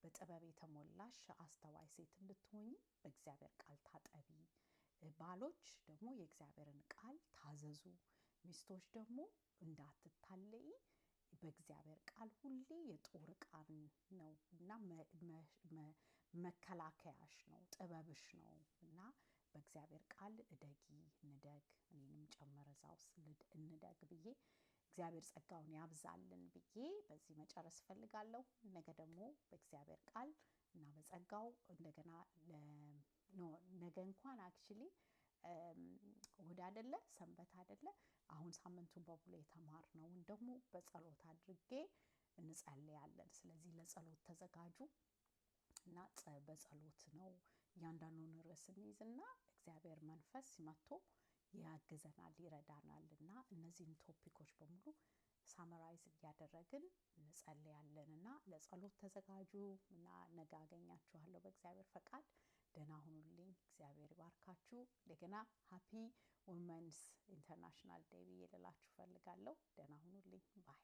በጥበብ የተሞላሽ አስተዋይ ሴት እንድትሆኚ በእግዚአብሔር ቃል ታጠቢ። ባሎች ደግሞ የእግዚአብሔርን ቃል ታዘዙ። ሚስቶች ደግሞ እንዳትታለይ በእግዚአብሔር ቃል ሁሌ የጦር ዕቃን ነው እና መከላከያሽ ነው፣ ጥበብሽ ነው እና በእግዚአብሔር ቃል እደጊ፣ እንደግ፣ እኔንም ጨምር እዛ ውስጥ እንደግ ብዬ እግዚአብሔር ጸጋውን ያብዛልን ብዬ በዚህ መጨረስ እፈልጋለሁ። ነገ ደግሞ በእግዚአብሔር ቃል እና በጸጋው እንደገና ነገ እንኳን አክቹሊ እሑድ አይደለ፣ ሰንበት አይደለ፣ አሁን ሳምንቱን በሙሉ የተማርነውን ደግሞ በጸሎት አድርጌ እንጸልያለን። ስለዚህ ለጸሎት ተዘጋጁ እና በጸሎት ነው እያንዳንዱን ርዕስ እንይዝና እግዚአብሔር መንፈስ መጥቶ ያግዘናል፣ ይረዳናል እና እነዚህን ቶፒኮች በሙሉ ሳመራይዝ እያደረግን እንጸልያለን እና ለጸሎት ተዘጋጁ እና ነገ አገኛችኋለሁ በእግዚአብሔር ፈቃድ። ደህና ሁኑልኝ። እግዚአብሔር ይባርካችሁ። እንደገና ሃፒ ውመንስ ኢንተርናሽናል ዴይ ብዬ ልላችሁ ፈልጋለሁ። ደህና ሁኑልኝ። ባይ